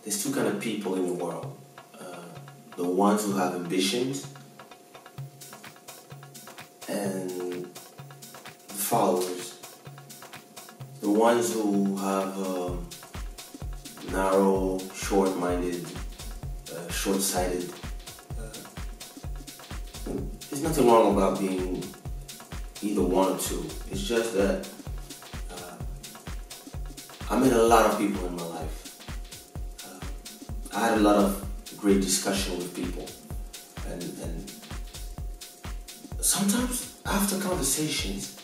there's two kind of people in the world. The ones who have ambitions and the followers. The ones who have narrow, short-minded, short-sighted. There's nothing wrong about being either one or two. It's just that I met a lot of people in my life. I had a lot of great discussion with people, and sometimes after conversations,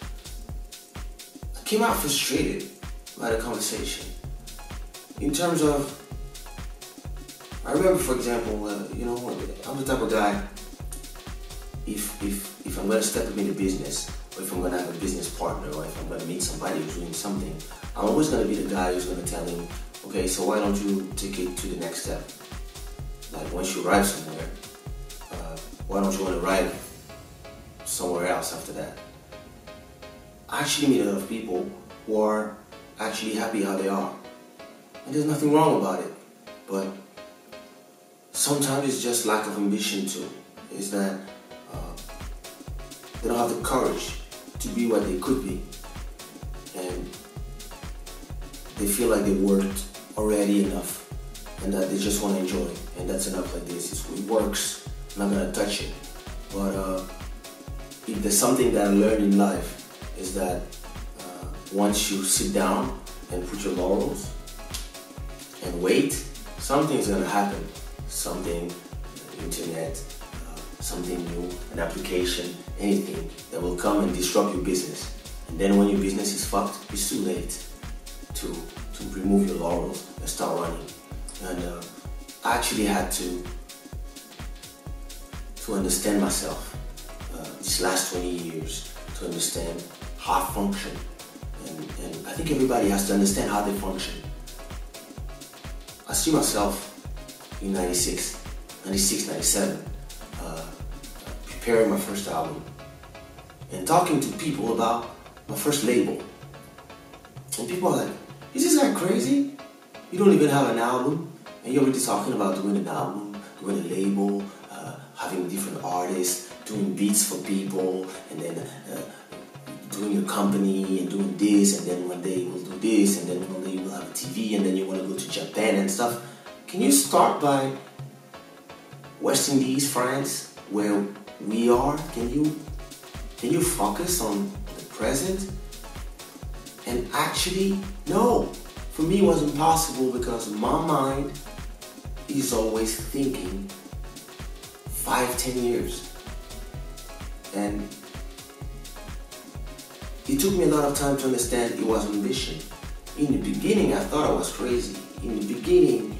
I came out frustrated by the conversation. In terms of, I remember, for example, I'm the type of guy. If I'm gonna step into business, or if I'm gonna have a business partner, or if I'm gonna meet somebody who's doing something, I'm always gonna be the guy who's gonna tell him, okay, so why don't you take it to the next step? Like once you arrive somewhere, why don't you want to arrive somewhere else after that? I actually meet a lot of people who are actually happy how they are. And there's nothing wrong about it. But sometimes it's just lack of ambition too. Is that they don't have the courage to be what they could be. And they feel like they worked already enough and that they just want to enjoy. And that's enough like this. It works. I'm not going to touch it. But if there's something that I learned in life is that once you sit down and put your laurels and wait, something's going to happen. Something, internet, something new, an application, anything that will come and disrupt your business. And then when your business is fucked, it's too late to remove your laurels and start running. And I actually had to understand myself these last 20 years, to understand how I function. And I think everybody has to understand how they function. I see myself in 96, 97, preparing my first album and talking to people about my first label. And people are like, is this guy crazy? You don't even have an album and you're already talking about doing an album, doing a label, having different artists, doing beats for people, and then doing your company and doing this, and then one day we'll do this, and then one day we'll have a TV, and then you want to go to Japan and stuff. Can you start by West Indies, France, where we are? Can you focus on the present? And actually, no. For me, it was impossible because my mind is always thinking 5-10 years. And it took me a lot of time to understand it was ambition. In the beginning, I thought I was crazy. In the beginning,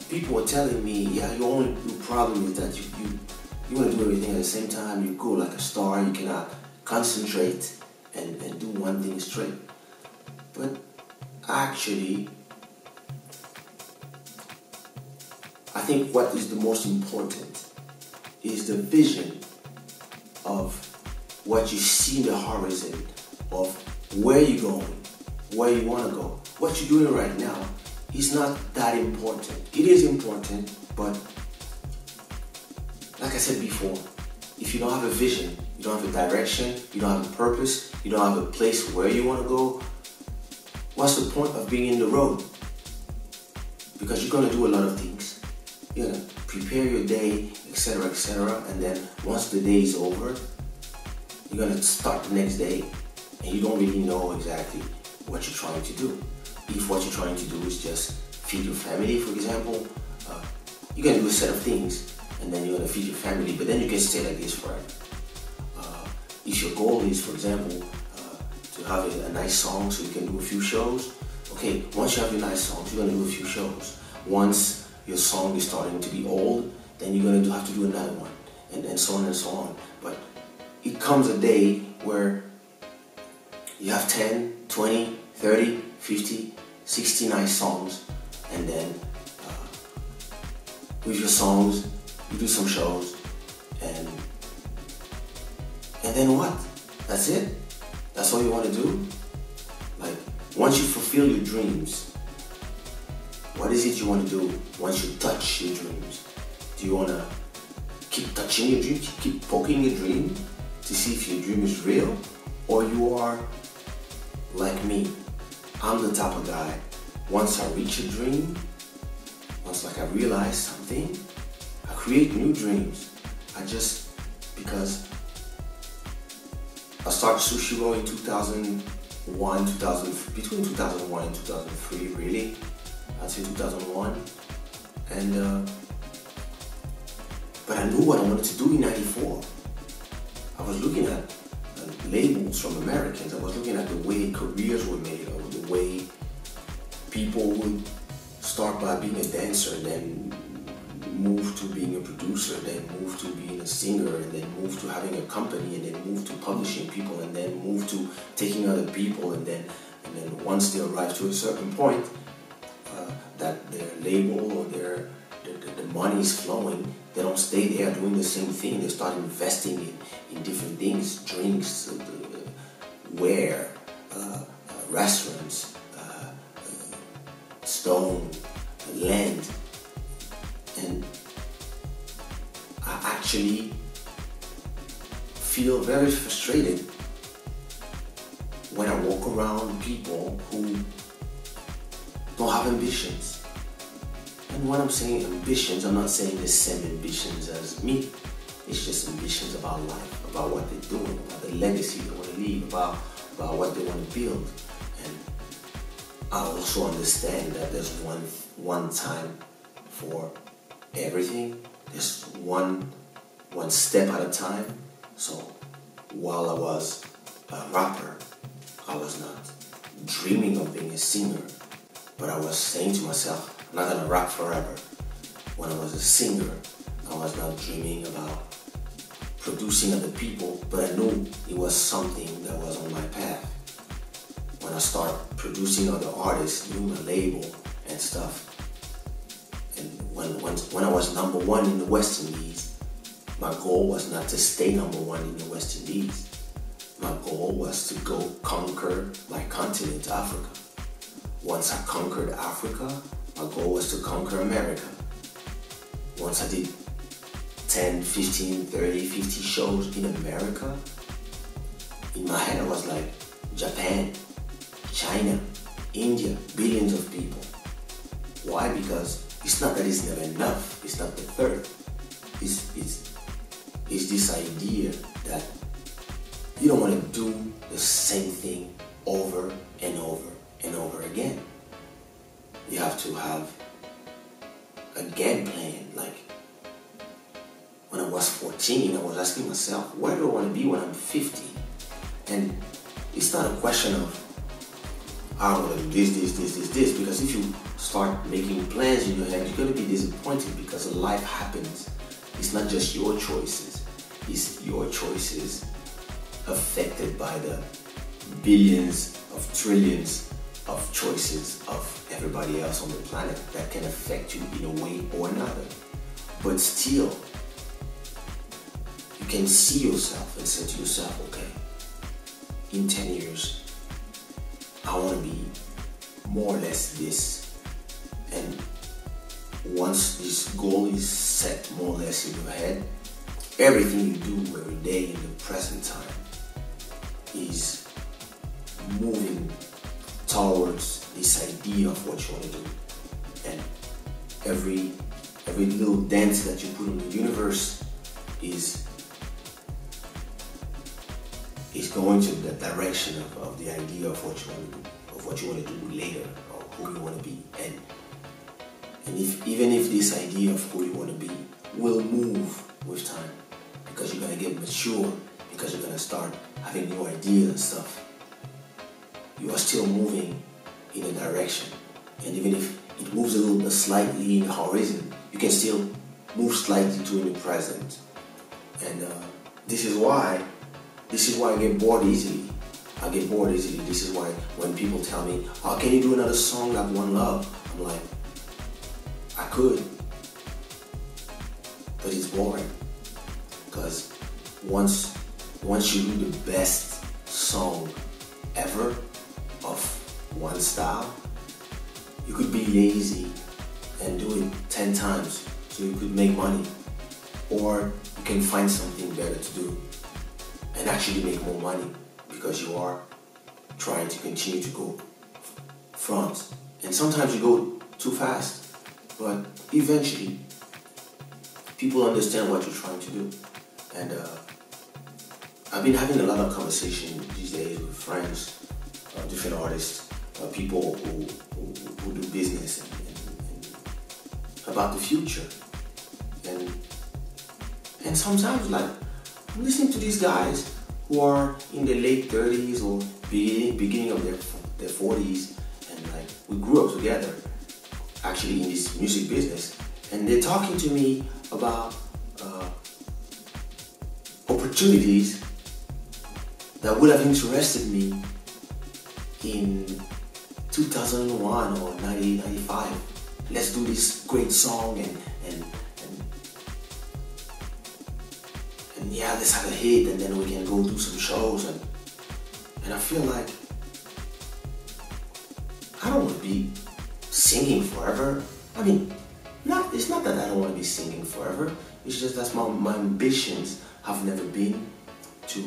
people were telling me, yeah, your problem is that you want to do everything at the same time. You go like a star, you cannot concentrate and do one thing straight. But actually, I think what is the most important is the vision of what you see in the horizon, of where you're going, where you want to go. What you're doing right now is not that important. It is important, but like I said before, if you don't have a vision, you don't have a direction, you don't have a purpose, you don't have a place where you want to go, what's the point of being in the road? Because you're going to do a lot of things. You're going to prepare your day, etc., etc., and then once the day is over, you're going to start the next day, and you don't really know exactly what you're trying to do. If what you're trying to do is just feed your family, for example, you're going to do a set of things, and then you're going to feed your family, but then you can stay like this forever. If your goal is, for example, to have a nice song so you can do a few shows, okay, once you have your nice songs, you're going to do a few shows. Once your song is starting to be old, then you're going to have to do another one, and so on and so on. But it comes a day where you have 10, 20, 30, 50, 60 nice songs, and then with your songs, you do some shows, and then what? That's it? That's all you want to do? Like, once you fulfill your dreams, What is it you want to do once you touch your dreams? Do you want to keep touching your dreams, keep poking your dream to see if your dream is real? Or you are like me? I'm the type of guy, once I reach a dream, once like I realize something, I create new dreams. Because I started sushi roll in 2001, between 2001 and 2003 really. I'd say 2001. And but I knew what I wanted to do in '94. I was looking at labels from Americans. I was looking at the way careers were made, or the way people would start by being a dancer, then move to being a producer, then move to being a singer, and then move to having a company, and then move to publishing people, and then move to taking other people, and then once they arrive to a certain point, that their label or the money is flowing, they don't stay there doing the same thing. They start investing in different things, drinks, wear, restaurants, stone, land. And I actually feel very frustrated when I walk around people who don't have ambitions. And when I'm saying ambitions, I'm not saying the same ambitions as me. It's just ambitions about life, about what they're doing, about the legacy they want to leave, about what they want to build. And I also understand that there's one time for everything. There's one step at a time. So while I was a rapper, I was not dreaming of being a singer, but I was saying to myself, I'm not gonna rap forever. When I was a singer, I was not dreaming about producing other people, but I knew it was something that was on my path. When I started producing other artists, doing my label and stuff, and when I was number one in the West Indies, my goal was not to stay number one in the West Indies. My goal was to go conquer my continent, Africa. Once I conquered Africa, my goal was to conquer America. Once I did 10, 15, 30, 50 shows in America, in my head I was like, Japan, China, India, billions of people. Why? Because it's not that it's never enough. It's not the third. It's this idea that you don't want to do the same thing over and over and over again. You have to have a game plan. Like when I was 14, I was asking myself, where do I want to be when I'm 50? And it's not a question of I want to do this, because if you start making plans in your head, you're going to be disappointed because life happens. It's not just your choices. It's your choices affected by the billions of trillions of choices of everybody else on the planet that can affect you in a way or another. But still, you can see yourself and say to yourself, okay, in 10 years, I want to be more or less this. And once this goal is set more or less in your head, everything you do every day in the present time is moving towards this idea of what you want to do. And every little dance that you put in the universe is going to the direction of the idea of what you want to do, of what you want to do later, or who you want to be. And even if this idea of who you want to be will move with time, because you're going to get mature, because you're going to start having new ideas and stuff, you are still moving in a direction. And even if it moves a little bit slightly in the horizon, you can still move slightly to in the present. And this is why I get bored easily. I get bored easily. This is why when people tell me, oh, can you do another song like One Love? I'm like, I could, but it's boring. Because once you do the best song ever of one style, you could be lazy and do it 10 times so you could make money, or you can find something better to do and actually make more money because you are trying to continue to go front. And sometimes you go too fast, but eventually people understand what you're trying to do. And I've been having a lot of conversation these days with friends, different artists, people who do business and about the future. And sometimes, like, I'm listening to these guys who are in their late 30s or beginning of their 40s, and like, we grew up together actually in this music business, and they're talking to me about opportunities that would have interested me in 2001 or 1995. Let's do this great song and yeah, let's have a hit, and then we can go do some shows. And I feel like I don't want to be singing forever. I mean, it's not that I don't want to be singing forever. It's just that my ambitions have never been to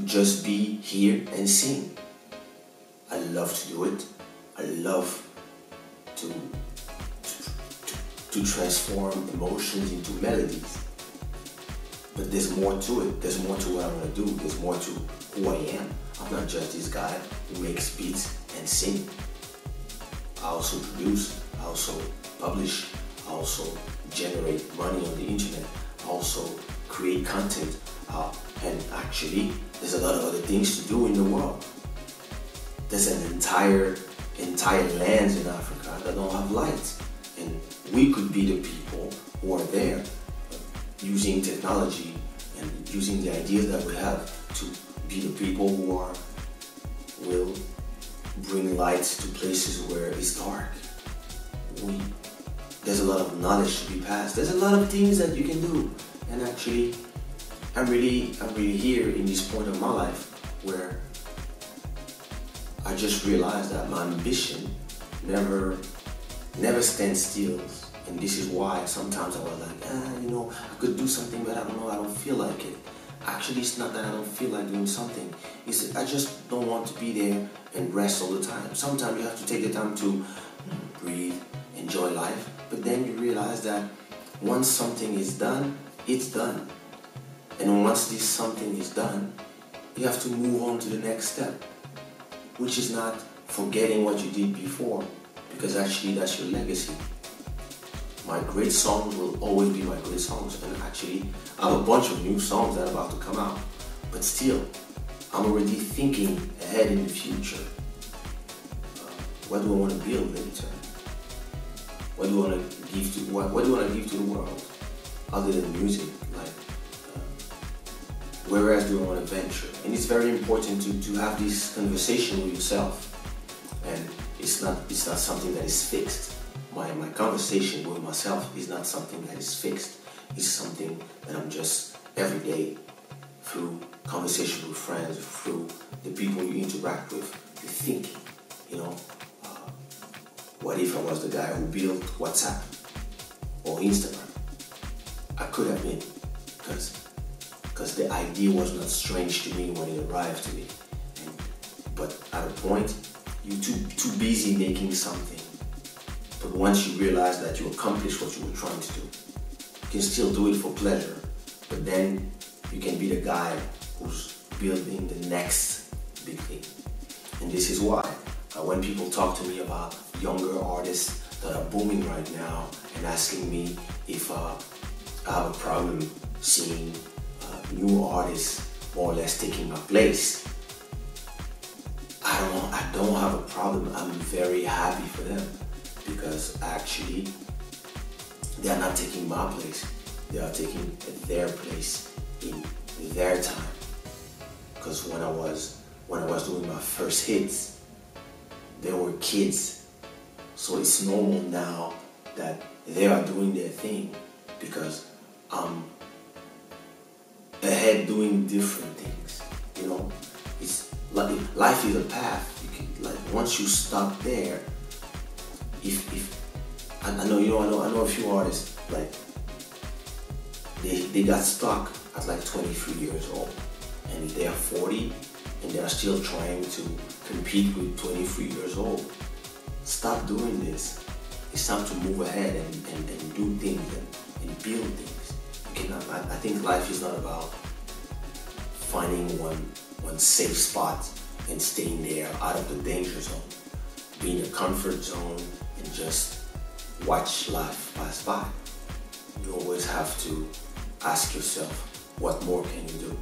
just be here and sing. I love to do it. I love to transform emotions into melodies. But there's more to it. There's more to what I want to do. There's more to who I am. I'm not just this guy who makes beats and sing. I also produce. I also publish. I also generate money on the internet. I also create content. And actually, there's a lot of other things to do in the world. There's an entire lands in Africa that don't have lights. And we could be the people who are there, using technology and using the ideas that we have to be the people who will bring lights to places where it's dark. There's a lot of knowledge to be passed. There's a lot of things that you can do. And actually, I'm really here in this point of my life where I just realized that my ambition never stands still. And this is why sometimes I was like, I could do something, but I don't know, I don't feel like it. Actually, it's not that I don't feel like doing something. It's that I just don't want to be there and rest all the time. Sometimes you have to take the time to breathe, enjoy life. But then you realize that once something is done, it's done. And once this something is done, you have to move on to the next step, which is not forgetting what you did before, because actually that's your legacy. My great songs will always be my great songs, and actually I have a bunch of new songs that are about to come out, but still I'm already thinking ahead in the future. What do I want to build later? What do I want to give to what do I want to give to the world other than music? Like, where else do I want to venture? And it's very important to have this conversation with yourself, and it's not something that is fixed. My conversation with myself is not something that is fixed. It's something that I'm just every day, through conversation with friends, through the people you interact with, you're thinking, what if I was the guy who built WhatsApp or Instagram? I could have been, because the idea was not strange to me when it arrived to me. But at a point, you're too busy making something. But once you realize that you accomplished what you were trying to do, you can still do it for pleasure, but then you can be the guy who's building the next big thing. And this is why when people talk to me about younger artists that are booming right now and asking me if I have a problem seeing new artists more or less taking my place, I don't have a problem. I'm very happy for them, because actually they are not taking my place. They are taking their place in their time. Because when I was doing my first hits, they were kids. So it's normal now that they are doing their thing, because I'm ahead doing different things. It's like life is a path. Once you stop there, if I know, I know a few artists, like, they got stuck at like 23 years old, and they are 40, and they are still trying to compete with 23 years old. Stop doing this. It's time to move ahead and do things and build things. You cannot, I think life is not about finding one safe spot and staying there out of the danger zone. Be in your comfort zone and just watch life pass by. You always have to ask yourself, what more can you do?